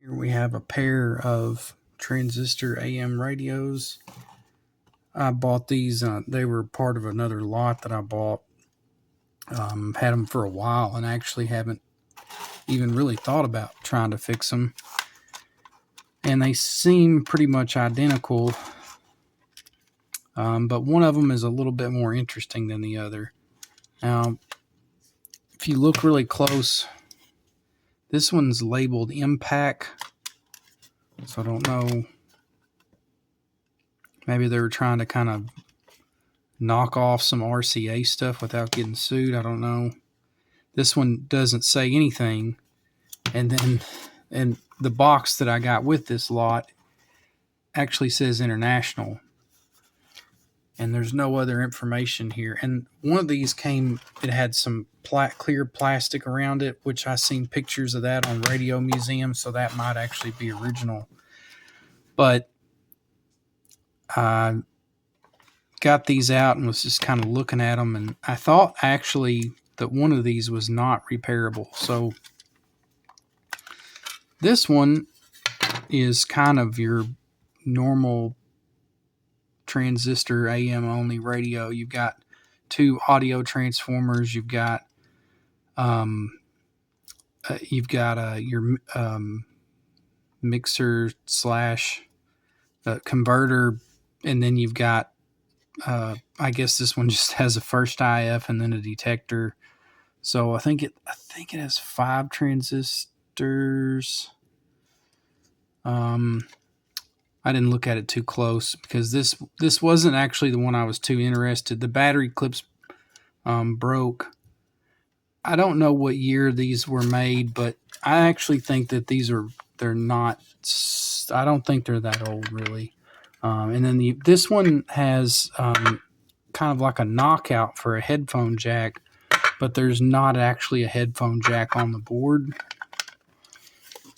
Here we have a pair of Transistor AM radios. I bought these. They were part of another lot that I bought. Had them for a while and actually haven't even really thought about trying to fix them. And they seem pretty much identical, but one of them is a little bit more interesting than the other. Now, if you look really close, this one's labeled Impact. So I don't know. Maybe they were trying to kind of knock off some RCA stuff without getting sued. I don't know. This one doesn't say anything. And then the box that I got with this lot actually says international. And there's no other information here. And one of these it had some clear plastic around it, which I seen pictures of that on Radio Museum, so that might actually be original. But I got these out and was just kind of looking at them, and I thought actually that one of these was not repairable. So this one is kind of your normal transistor AM only radio. You've got two audio transformers. You've got your mixer slash converter, and then you've got I guess this one just has a first IF and then a detector. So I think it has 5 transistors. I didn't look at it too close because this wasn't actually the one I was too interested. The battery clips broke. I don't know what year these were made, but I actually think that they're not. I don't think they're that old, really. And then this one has kind of like a knockout for a headphone jack, but there's not actually a headphone jack on the board.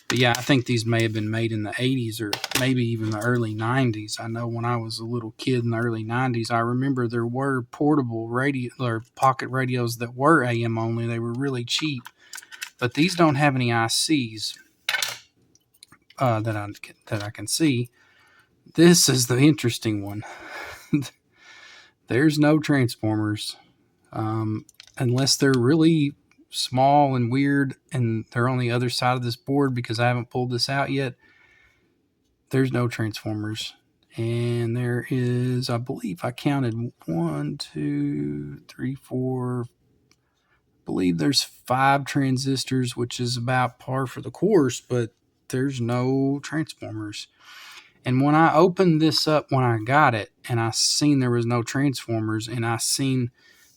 But yeah, I think these may have been made in the 80s or maybe even the early 90s. I know when I was a little kid in the early 90s, I remember there were portable radio or pocket radios that were AM only. They were really cheap, but these don't have any ICs that I can see. This is the interesting one. There's no transformers, unless they're really small and weird and they're on the other side of this board because I haven't pulled this out yet. There's no transformers. And there is, I believe I counted 1, 2, 3, 4. I believe there's 5 transistors, which is about par for the course, but there's no transformers. And when I opened this up when I got it and I seen there was no transformers and I seen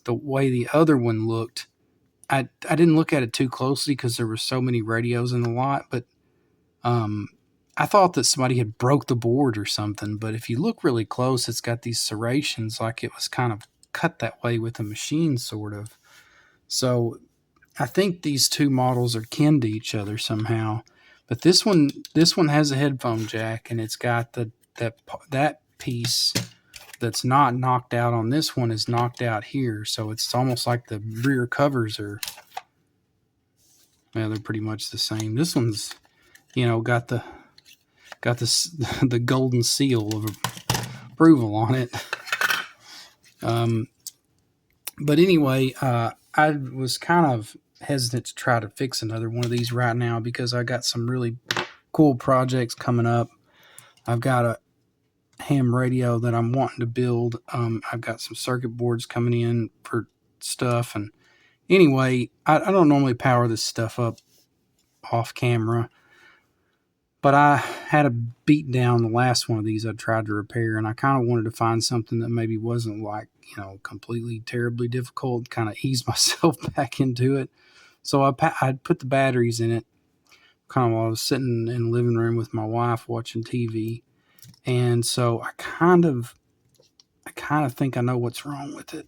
the way the other one looked, I didn't look at it too closely because there were so many radios in the lot, but I thought that somebody had broke the board or something. But if you look really close, it's got these serrations like it was kind of cut that way with a machine, sort of. So I think these two models are kin to each other somehow. But this one has a headphone jack, and it's got that piece that's not knocked out on this one is knocked out here. So it's almost like the rear covers are, they're pretty much the same. This one's, got the golden seal of approval on it. But anyway, I was kind of hesitant to try to fix another one of these right now because I got some really cool projects coming up. I've got a ham radio that I'm wanting to build. I've got some circuit boards coming in for stuff. And anyway, I don't normally power this stuff up off camera, but I had a beat down the last one of these I tried to repair, and I kind of wanted to find something that maybe wasn't like, completely terribly difficult, kind of ease myself back into it. So I put the batteries in it kind of while I was sitting in the living room with my wife watching TV. And so I kind of think I know what's wrong with it.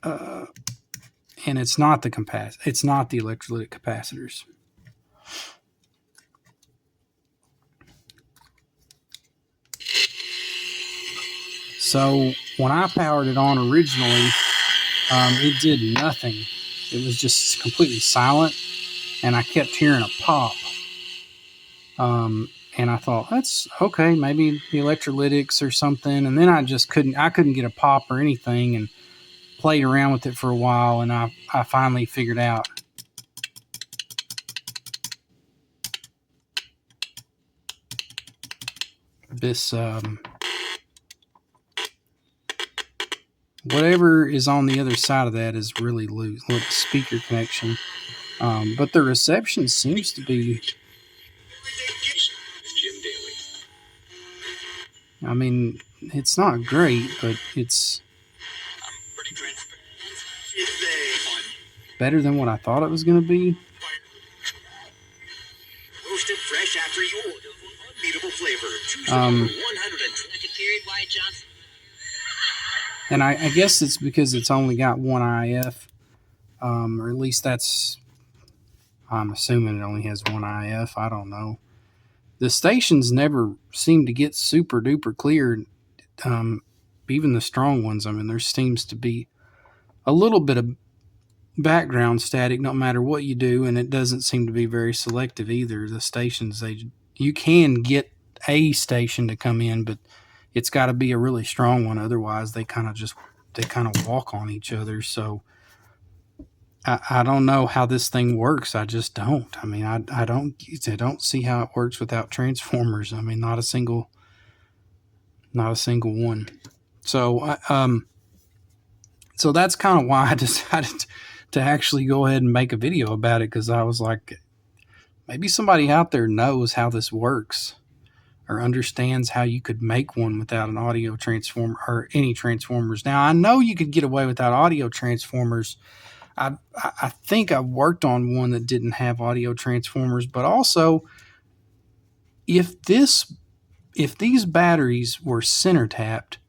And it's not the electrolytic capacitors. So when I powered it on originally, it did nothing. It was just completely silent, and I kept hearing a pop. And I thought, that's okay, maybe the electrolytics or something. And then I couldn't get a pop or anything, and played around with it for a while. And I finally figured out this, whatever is on the other side of that is really loose, like the speaker connection. But the reception seems to be, I mean, it's not great, but it's better than what I thought it was going to be. Roasted fresh after you order unbeatable flavor. Choose 120 period White Johnson. And I guess it's because it's only got one IF, or at least I'm assuming it only has one IF. I don't know. The stations never seem to get super duper clear. Even the strong ones. I mean, there seems to be a little bit of background static no matter what you do, and it doesn't seem to be very selective either. The stations, you can get a station to come in, but it's got to be a really strong one. Otherwise, they kind of walk on each other. So I don't know how this thing works. I just don't. I mean, I don't see how it works without transformers. I mean, not a single one. So so that's kind of why I decided to actually go ahead and make a video about it, because I was like, maybe somebody out there knows how this works or understands how you could make one without an audio transformer or any transformers. Now, I know you could get away without audio transformers. I think I worked on one that didn't have audio transformers, but also if these batteries were center tapped,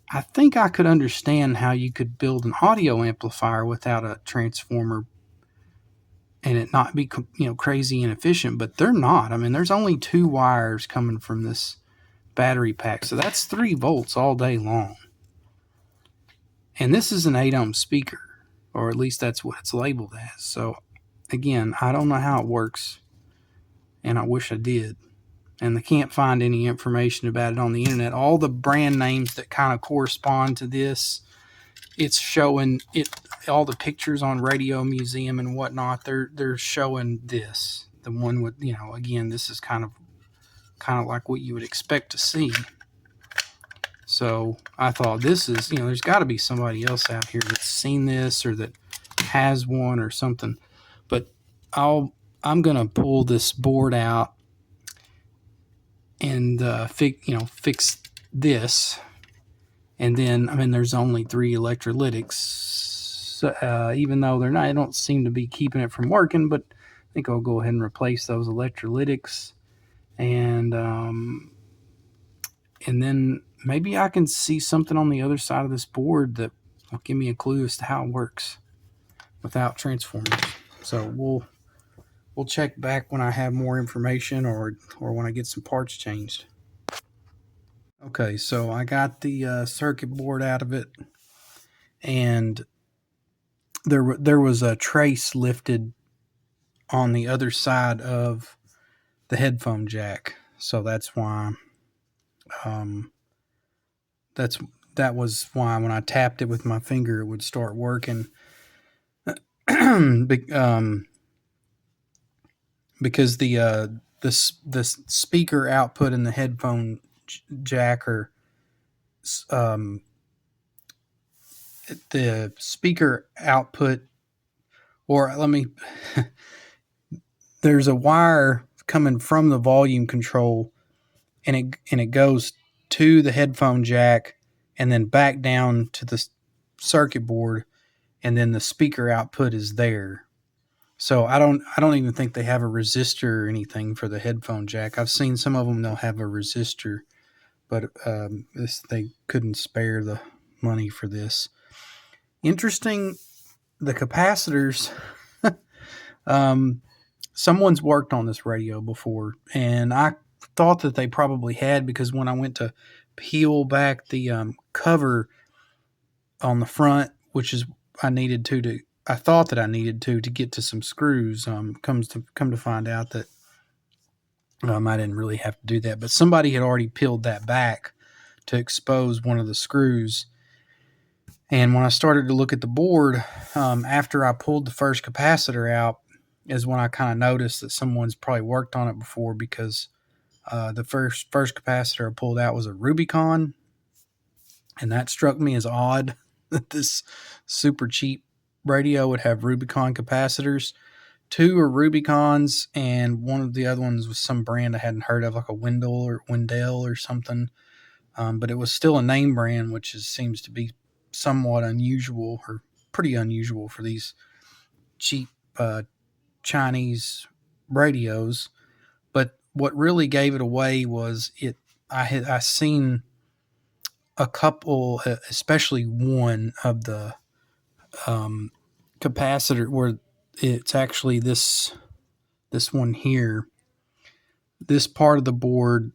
I think I could understand how you could build an audio amplifier without a transformer and it not be crazy inefficient, but they're not. I mean, there's only 2 wires coming from this battery pack, so that's 3 volts all day long. And this is an 8 ohm speaker, or at least that's what it's labeled as. So again, I don't know how it works, and I wish I did. And I can't find any information about it on the internet. All the brand names that kind of correspond to this, it's showing it. All the pictures on Radio Museum and whatnot, they're showing this. The one with, again, this is kind of like what you would expect to see. So I thought, this is, there's got to be somebody else out here that's seen this or that has one or something. But I'm gonna pull this board out and fix this. And then, I mean, there's only 3 electrolytics, even though they don't seem to be keeping it from working. But I think I'll go ahead and replace those electrolytics, and then maybe I can see something on the other side of this board that will give me a clue as to how it works without transformers. So we'll check back when I have more information, or when I get some parts changed. Okay, so I got the circuit board out of it, and there was a trace lifted on the other side of the headphone jack. So that's why that was why when I tapped it with my finger, it would start working. Because the speaker output in the headphone jack are the speaker output, or let me there's a wire coming from the volume control, and it goes to the headphone jack and then back down to the circuit board, and then the speaker output is there. So I don't even think they have a resistor or anything for the headphone jack. I've seen some of them, they'll have a resistor, but they couldn't spare the money for this. Interesting, the capacitors. Someone's worked on this radio before, and I thought that they probably had, because when I went to peel back the cover on the front, which is I thought that I needed to get to some screws. Come to find out that I didn't really have to do that, but somebody had already peeled that back to expose one of the screws. And when I started to look at the board, after I pulled the first capacitor out, is when I kind of noticed that someone's probably worked on it before, because the first capacitor I pulled out was a Rubicon, and that struck me as odd that this super cheap radio would have Rubicon capacitors. Two are Rubicons, and one of the other ones was some brand I hadn't heard of, like a Wendell or something. But it was still a name brand, which seems to be somewhat unusual, or pretty unusual for these cheap Chinese radios. But what really gave it away was I seen a couple, especially one of the capacitor, where it's actually this one here. This part of the board,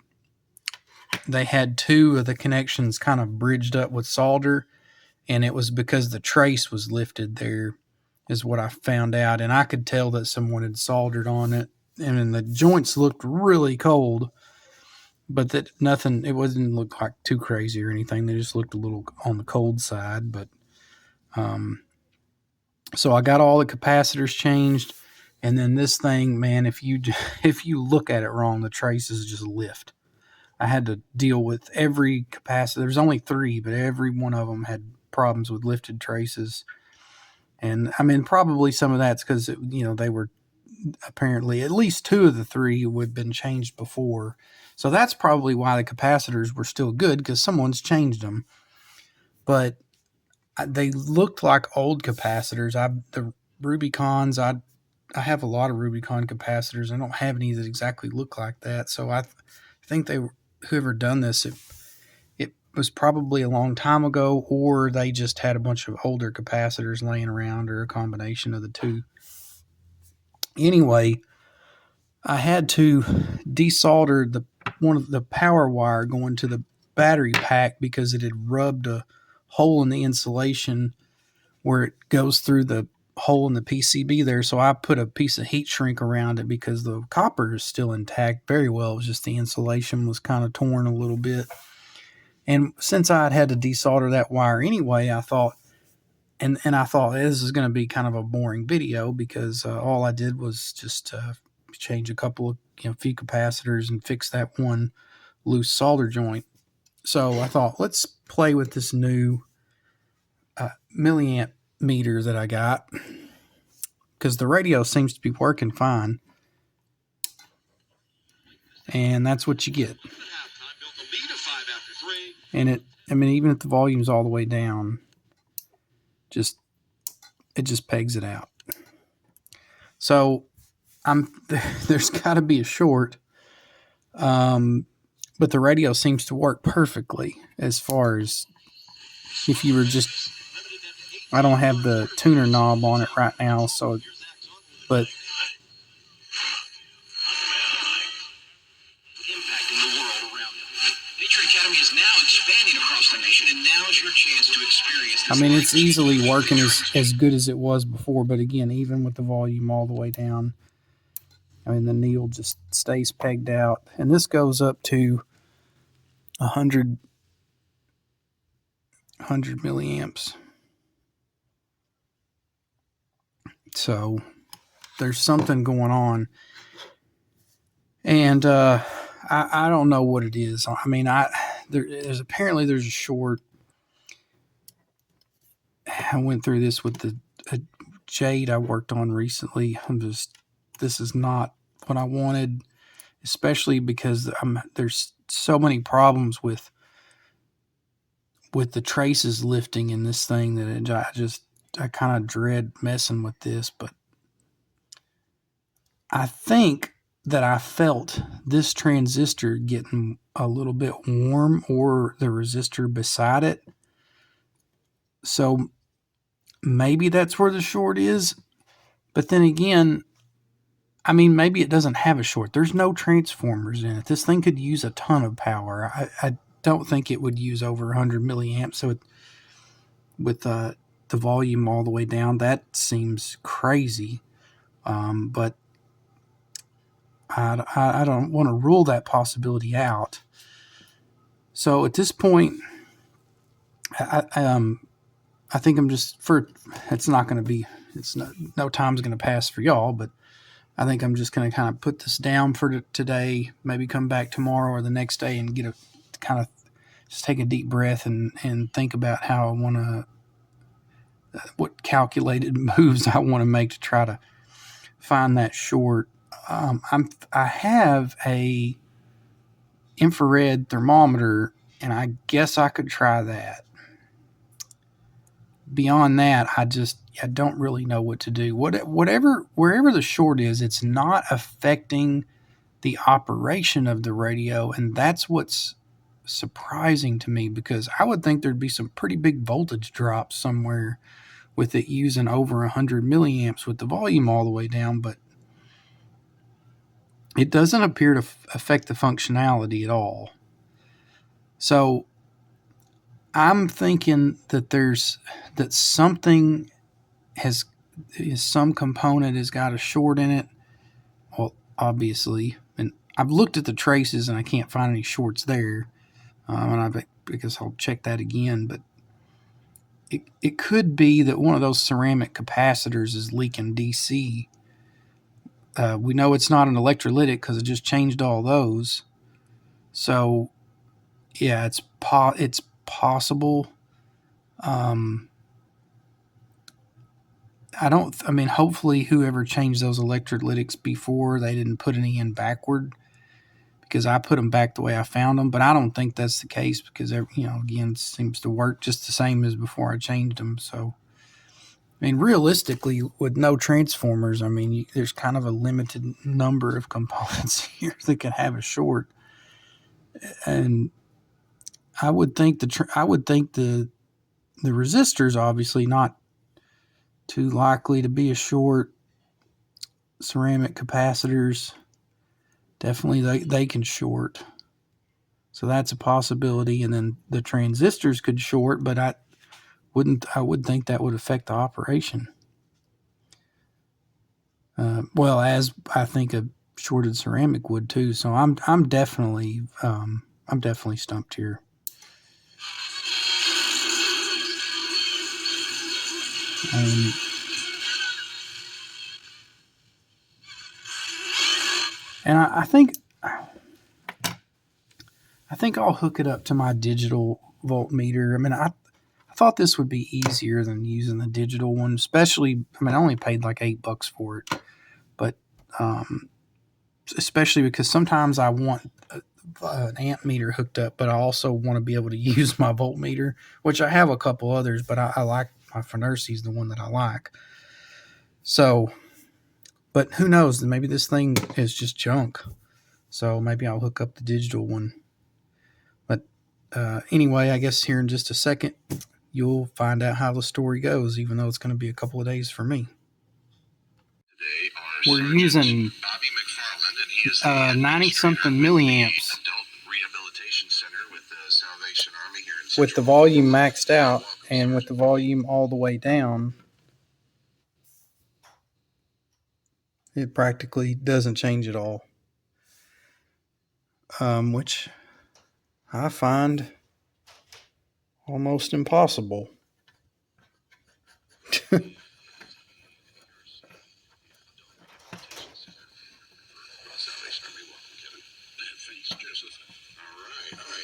they had two of the connections kind of bridged up with solder, and it was because the trace was lifted there, is what I found out. And I could tell that someone had soldered on it, and the joints looked really cold, but that nothing, it wasn't look like too crazy or anything. They just looked a little on the cold side. But so I got all the capacitors changed, and then this thing, man, if you look at it wrong, the traces just lift. I had to deal with every capacitor. There's only 3, but every one of them had problems with lifted traces. And I mean, probably some of that's because, they were apparently, at least 2 of the 3 would have been changed before. So that's probably why the capacitors were still good, because someone's changed them. But they looked like old capacitors. The Rubicons, I have a lot of Rubicon capacitors. I don't have any that exactly look like that. So I think whoever done this, it was probably a long time ago, or they just had a bunch of older capacitors laying around, or a combination of the two. Anyway, I had to desolder one of the power wire going to the battery pack, because it had rubbed a hole in the insulation where it goes through the hole in the PCB there. So I put a piece of heat shrink around it, because the copper is still intact very well. It was just the insulation was kind of torn a little bit. And since I had to desolder that wire anyway, I thought, and I thought this is going to be kind of a boring video, because all I did was just change a couple of few capacitors and fix that one loose solder joint. So I thought, let's play with this new milliamp meter that I got, because the radio seems to be working fine. And that's what you get. And even if the volume's all the way down, it just pegs it out. So there's got to be a short, but the radio seems to work perfectly. As far as if you were just, I don't have the tuner knob on it right now, but I mean, it's easily working as good as it was before. But again, even with the volume all the way down, I mean, the needle just stays pegged out. And this goes up to 100 milliamps. So there's something going on. And I don't know what it is. I mean, there's a short. I went through this with the Jade I worked on recently. This is not what I wanted, especially because there's so many problems with the traces lifting in this thing that I kind of dread messing with this. But I think that I felt this transistor getting a little bit warm, or the resistor beside it. So maybe that's where the short is. But then again, I mean, maybe it doesn't have a short. There's no transformers in it. This thing could use a ton of power. I don't think it would use over 100 milliamps. So with the volume all the way down, that seems crazy. But I don't want to rule that possibility out. So at this point, I think I'm just it's not going to be, no time's going to pass for y'all, but I think I'm just going to kind of put this down for today, maybe come back tomorrow or the next day and kind of just take a deep breath and think about how I want to, what calculated moves I want to make to try to find that short. I have a infrared thermometer, and I guess I could try that. Beyond that, I don't really know what to do. Wherever the short is, it's not affecting the operation of the radio, and that's what's surprising to me, because I would think there'd be some pretty big voltage drops somewhere with it using over 100 milliamps with the volume all the way down, but it doesn't appear to affect the functionality at all. So I'm thinking that something some component has got a short in it. Well, obviously, and I've looked at the traces and I can't find any shorts there. I guess I'll check that again, but it could be that one of those ceramic capacitors is leaking DC. We know it's not an electrolytic because it just changed all those. So, yeah, it's possible. Hopefully whoever changed those electrolytics before, they didn't put any in backward, because I put them back the way I found them. But I don't think that's the case, because, again, it seems to work just the same as before I changed them. So, realistically, with no transformers, there's kind of a limited number of components here that can have a short. And I would think the resistor's obviously not too likely to be a short. Ceramic capacitors, definitely they can short. So that's a possibility. And then the transistors could short, but I would think that would affect the operation. As I think a shorted ceramic would too. So I'm definitely stumped here. And I think I'll hook it up to my digital voltmeter. I thought this would be easier than using the digital one, especially, I only paid like $8 for it, but especially because sometimes I want an amp meter hooked up, but I also want to be able to use my voltmeter, which I have a couple others, but I like my Finercy is the one that I like. So, but who knows? Maybe this thing is just junk. So maybe I'll hook up the digital one. But anyway, I guess here in just a second, you'll find out how the story goes, even though it's going to be a couple of days for me. We're using 90-something milliamps with the volume maxed out, and with the volume all the way down, it practically doesn't change at all, which I find almost impossible.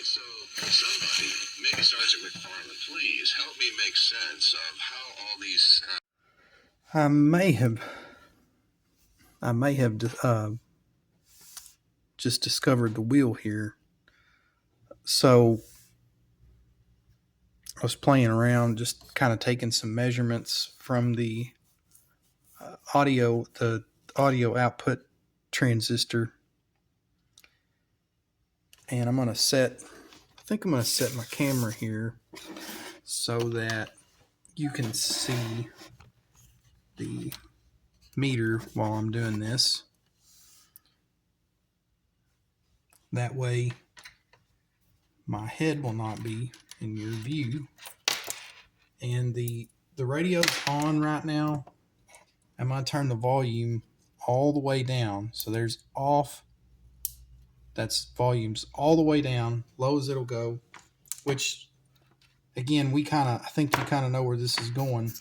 So somebody, maybe Sergeant McFarland, please help me make sense of how all these. I may have just discovered the wheel here. So I was playing around, just kind of taking some measurements from the audio output transistor, and I'm going to set my camera here so that you can see the meter while I'm doing this. That way my head will not be in your view. And the radio's on right now. I'm going to turn the volume all the way down. So there's off. That's volumes all the way down, low as it'll go, which again, I think you kind of know where this is going.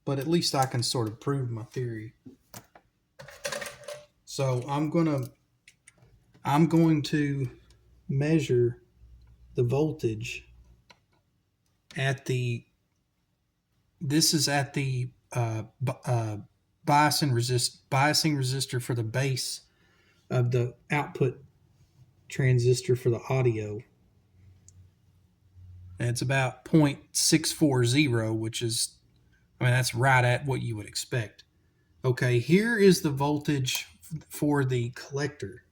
But at least I can sort of prove my theory. So I'm going to measure the voltage at the, this is at the biasing resistor for the base of the output transistor for the audio. And it's about 0.640, which is, that's right at what you would expect. Okay, here is the voltage for the collector.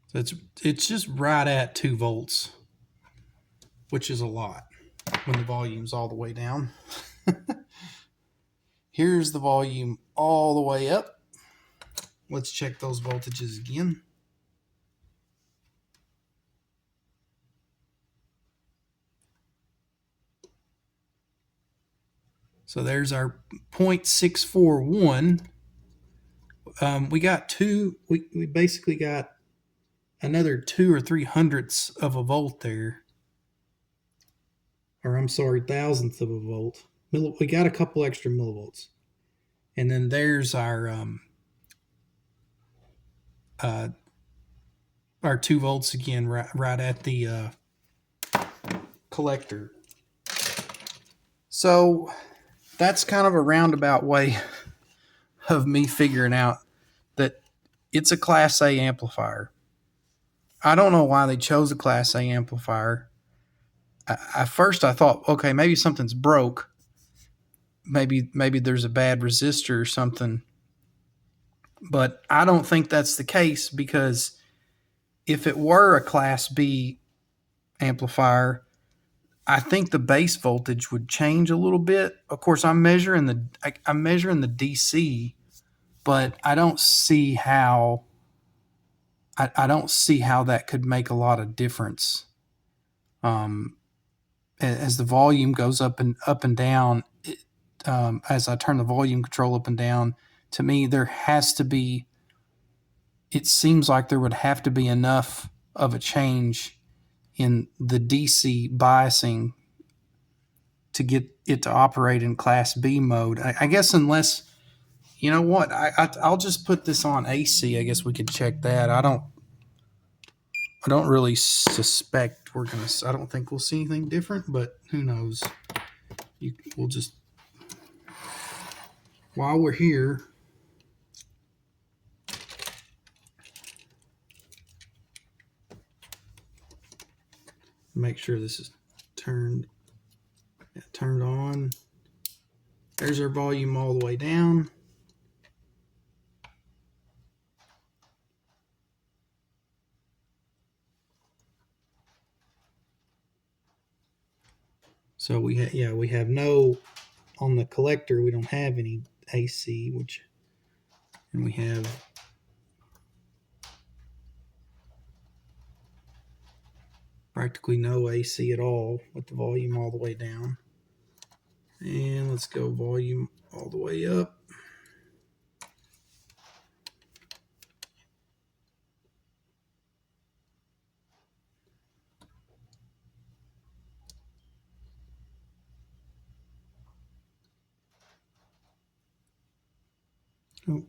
So it's just right at 2 volts, which is a lot when the volume's all the way down. Here's the volume all the way up. Let's check those voltages again. So there's our 0.641. We got we basically got another 2 or 3 hundredths of a volt there. Or I'm sorry, thousandths of a volt. We got a couple extra millivolts. And then there's our 2 volts again, right at the collector. So that's kind of a roundabout way of me figuring out that it's a Class A amplifier. I don't know why they chose a Class A amplifier. At first I thought, okay, maybe something's broke. Maybe there's a bad resistor or something. But I don't think that's the case, because if it were a Class B amplifier, I think the base voltage would change a little bit. Of course, I'm measuring the DC, but I don't see how that could make a lot of difference. As the volume goes up and down, as I turn the volume control up and down, to me it seems like there would have to be enough of a change in the DC biasing to get it to operate in Class B mode. I guess, unless, you know what, I'll just put this on AC. I guess we could check that. I don't really suspect I don't think we'll see anything different, but who knows? We'll just, while we're here, make sure this is turned on. There's our volume all the way down. So we have no, on the collector we don't have any AC, and we have practically no AC at all with the volume all the way down. And let's go volume all the way up. Oh.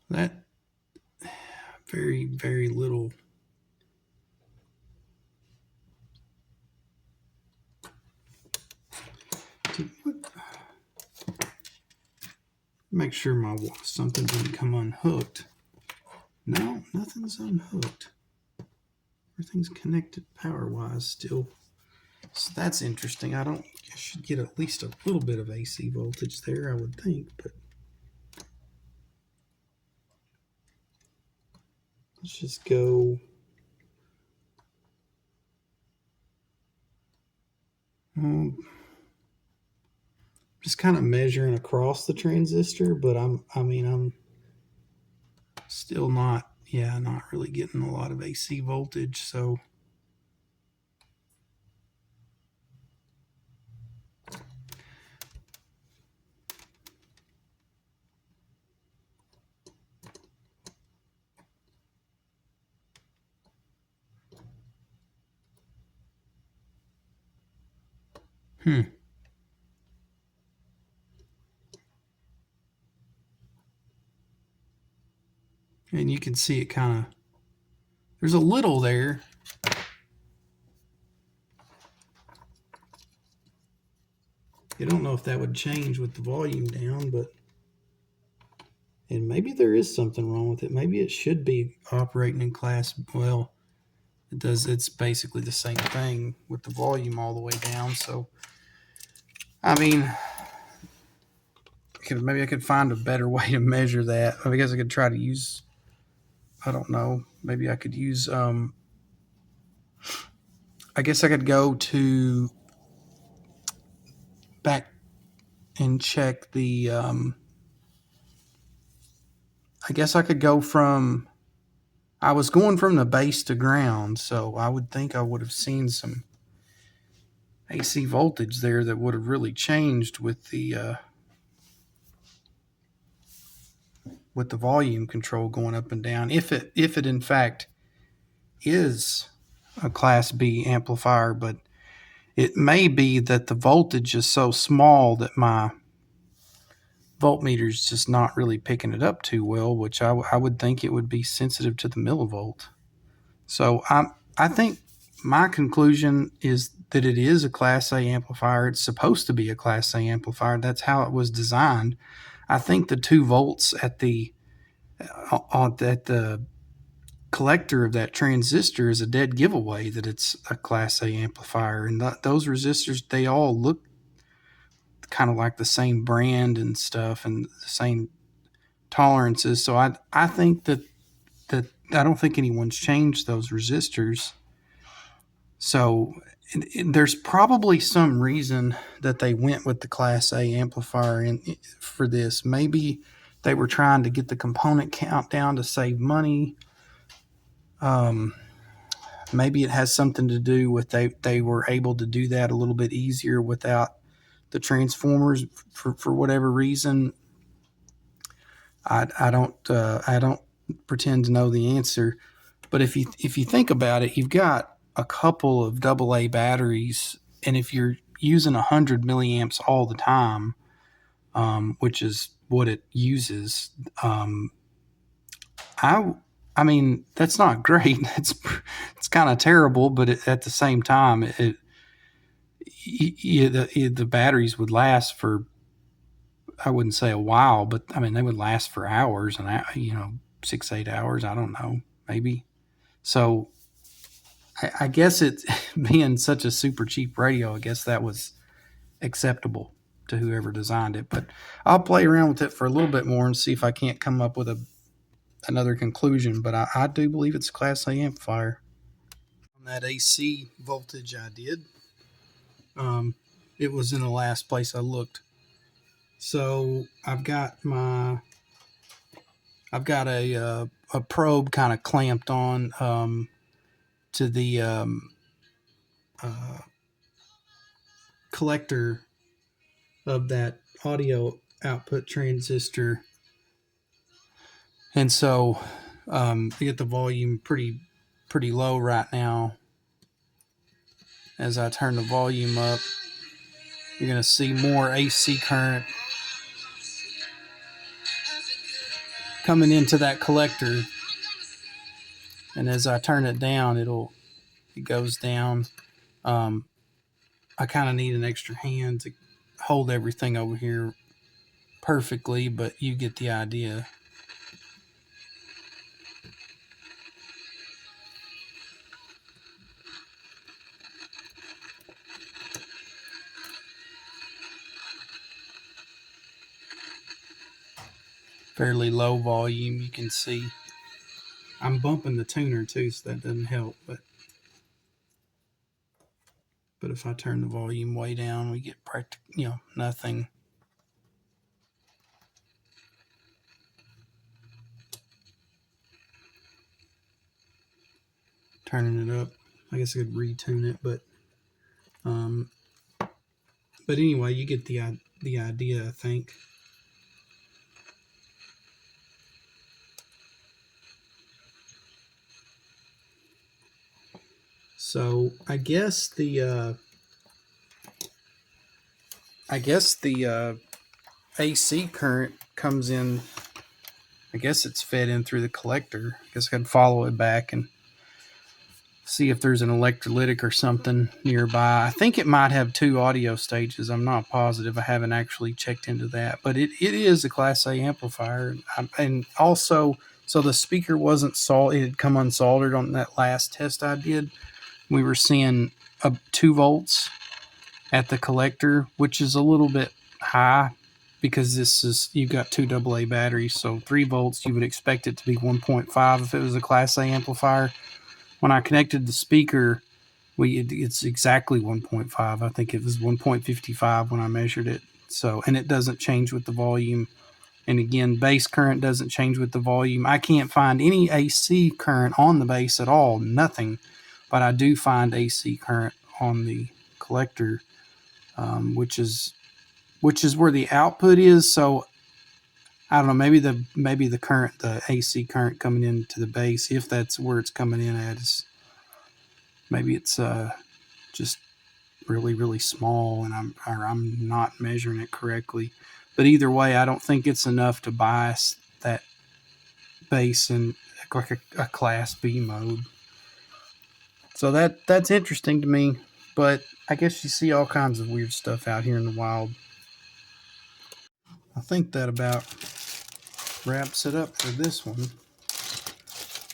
That very, very little. Make sure something didn't come unhooked. No, nothing's unhooked. Everything's connected power-wise still. So that's interesting. I should get at least a little bit of AC voltage there, I would think, but let's just go. just kind of measuring across the transistor, but I'm still not really getting a lot of AC voltage. So and you can see it kind of, there's a little there. I don't know if that would change with the volume down, but, and maybe there is something wrong with it. Maybe it should be operating in class. Well, it does. It's basically the same thing with the volume all the way down. So, I mean, maybe I could find a better way to measure that. I guess I could try to use, I don't know, maybe I could use, I guess I could go to back and check the, I guess I could go from, I was going from the base to ground, so I would think I would have seen some AC voltage there that would have really changed with the volume control going up and down. If it in fact is a Class B amplifier, but it may be that the voltage is so small that my voltmeter is just not really picking it up too well, which I would think it would be sensitive to the millivolt. So I think my conclusion is that it is a Class A amplifier. It's supposed to be a Class A amplifier. That's how it was designed. I think the 2 volts at the collector of that transistor is a dead giveaway that it's a Class A amplifier. And those resistors, they all look kind of like the same brand and stuff and the same tolerances. So I think that I don't think anyone's changed those resistors. So there's probably some reason that they went with the Class A amplifier for this. Maybe they were trying to get the component count down to save money. Maybe it has something to do with they were able to do that a little bit easier without the transformers for whatever reason. I don't pretend to know the answer, but if you think about it, you've got a couple of AA batteries, and if you're using 100 milliamps all the time, which is what it uses, I mean that's not great. It's kind of terrible, but at the same time, the batteries would last for, I wouldn't say a while, but I mean they would last for hours and 6-8 hours. I don't know, maybe. So I guess it being such a super cheap radio, I guess that was acceptable to whoever designed it. But I'll play around with it for a little bit more and see if I can't come up with another conclusion. But I do believe it's a Class A amplifier. On that AC voltage I did, it was in the last place I looked. So I've got a probe kind of clamped on to the collector of that audio output transistor, and so I get the volume pretty low right now. As I turn the volume up, you're going to see more AC current coming into that collector, and as I turn it down, it goes down. I kind of need an extra hand to hold everything over here perfectly, but you get the idea. Fairly low volume, you can see. I'm bumping the tuner too, so that doesn't help, but if I turn the volume way down, we get nothing. turning it up. I guess I could retune it, but anyway, you get the idea, I think. So I guess the AC current comes in. I guess it's fed in through the collector. I guess I could follow it back and see if there's an electrolytic or something nearby. I think it might have 2 audio stages. I'm not positive. I haven't actually checked into that. But it is a Class A amplifier. And also, so the speaker wasn't it had come unsoldered on that last test I did. We were seeing 2 volts at the collector, which is a little bit high because you've got 2 AA batteries. So 3 volts, you would expect it to be 1.5 if it was a Class A amplifier. When I connected the speaker, it's exactly 1.5. I think it was 1.55 when I measured it. So, and it doesn't change with the volume. And again, base current doesn't change with the volume. I can't find any AC current on the base at all, nothing. But I do find AC current on the collector, which is where the output is. So I don't know. Maybe the AC current coming into the base, if that's where it's coming in at, maybe it's just really, really small, and I'm not measuring it correctly. But either way, I don't think it's enough to bias that base in like a Class B mode. So that's interesting to me. But I guess you see all kinds of weird stuff out here in the wild. I think that about wraps it up for this one.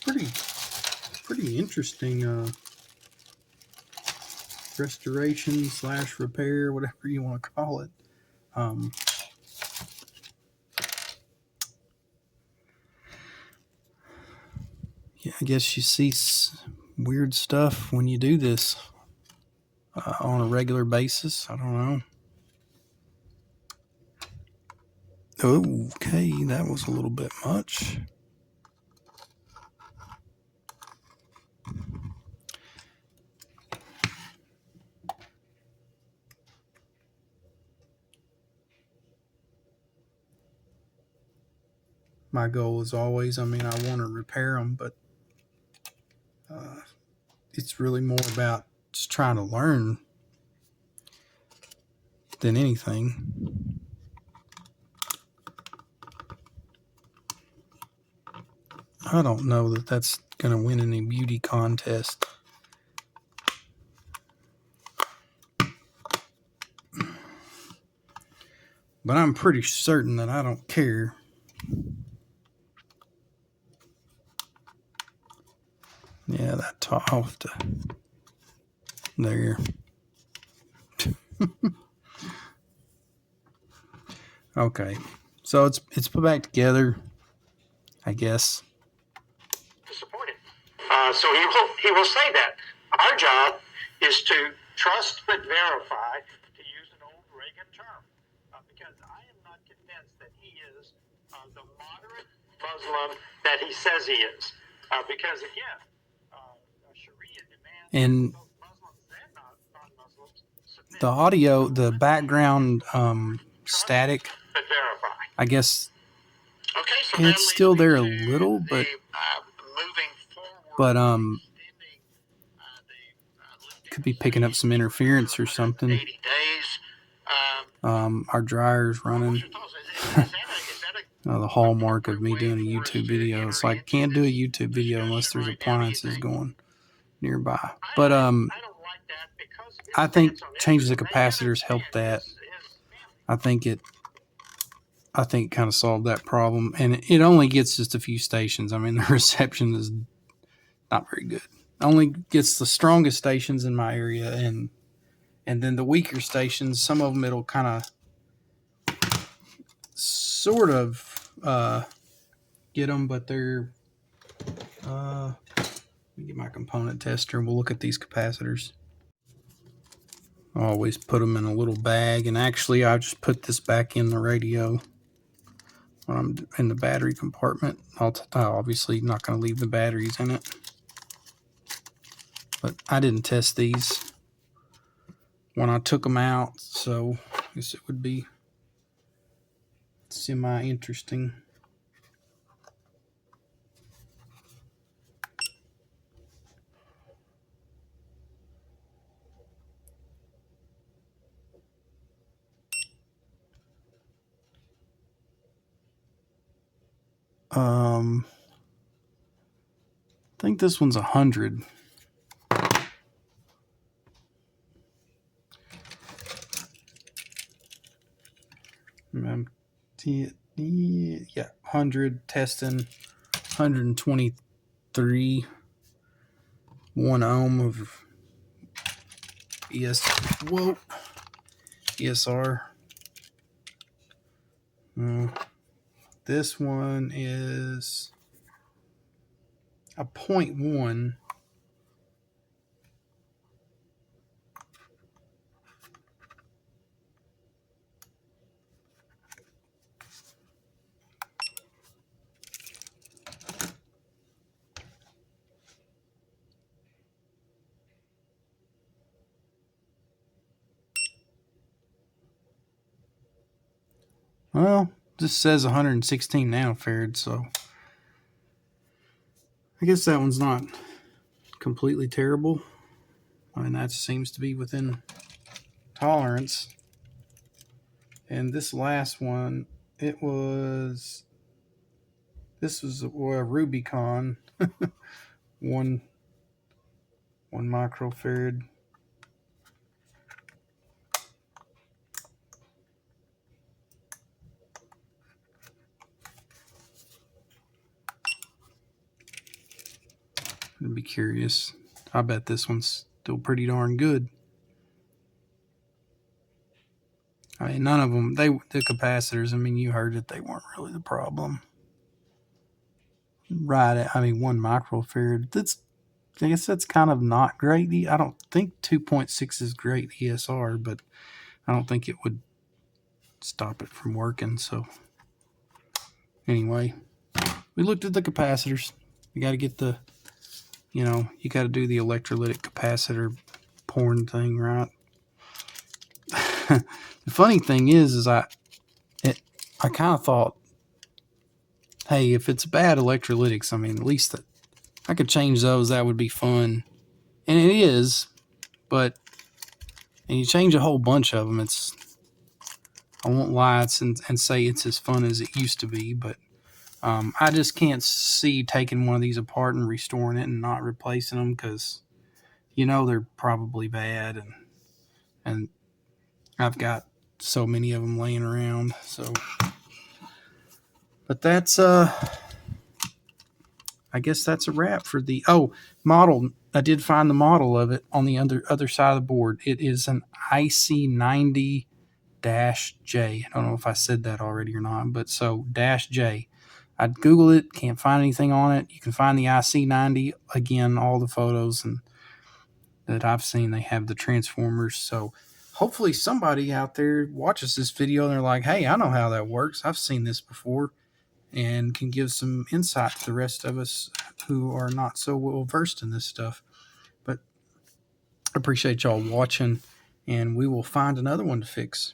Pretty interesting restoration / repair, whatever you want to call it. Yeah, I guess you see weird stuff when you do this on a regular basis. I don't know. Okay, that was a little bit much. My goal is always, I want to repair them, but it's really more about just trying to learn than anything. I don't know that that's going to win any beauty contest. But I'm pretty certain that I don't care. Yeah, that off to there. Okay, so it's put back together, I guess. Disappointed. So he will say that. Our job is to trust but verify, to use an old Reagan term, because I am not convinced that he is the moderate Muslim that he says he is. Because again, Sharia demands and both Muslims and non-Muslims submit. The audio, the background static, But verify. I guess Okay, so it's still there a little, but could be picking up some interference or something. Our dryer's running. The hallmark of me doing a YouTube video. It's like, can't do a YouTube video unless there's appliances going nearby. But I think changes the capacitors help that. I think it kind of solved that problem, and it only gets just a few stations. The reception is not very good. Only gets the strongest stations in my area, and then the weaker stations, some of them it'll kind of sort of get them, but they're let me get my component tester and we'll look at these capacitors. I always put them in a little bag, and actually I just put this back in the radio when I'm in the battery compartment. I'll obviously not going to leave the batteries in it. but I didn't test these when I took them out, so I guess it would be semi-interesting. I think this one's 100. Yeah, 100 testing, 123, 1 ohm of ESR. This one is a 0.1. Well, this says 116 nanofarad, so I guess that one's not completely terrible. I mean, that seems to be within tolerance. And this last one, this was a Rubicon, one microfarad. I'd be curious. I bet this one's still pretty darn good. I mean, none of them, the capacitors, I mean, you heard it, they weren't really the problem. Right, I mean, 1 microfarad, I guess that's kind of not great. I don't think 2.6 is great ESR, but I don't think it would stop it from working. So anyway, we looked at the capacitors. You got to get you got to do the electrolytic capacitor porn thing, right? The funny thing is I kind of thought, hey, if it's bad electrolytics, I mean, at least I could change those. That would be fun. And it is, but and you change a whole bunch of them. I won't lie and say it's as fun as it used to be, but I just can't see taking one of these apart and restoring it and not replacing them because they're probably bad, and I've got so many of them laying around. So, but that's I guess that's a wrap for the model. I did find the model of it on the other side of the board. It is an IC90-J. I don't know if I said that already or not, but so -J. I'd Google it, can't find anything on it. You can find the IC90. Again, all the photos that I've seen, they have the transformers. So hopefully somebody out there watches this video and they're like, hey, I know how that works. I've seen this before, and can give some insight to the rest of us who are not so well versed in this stuff. But I appreciate y'all watching, and we will find another one to fix.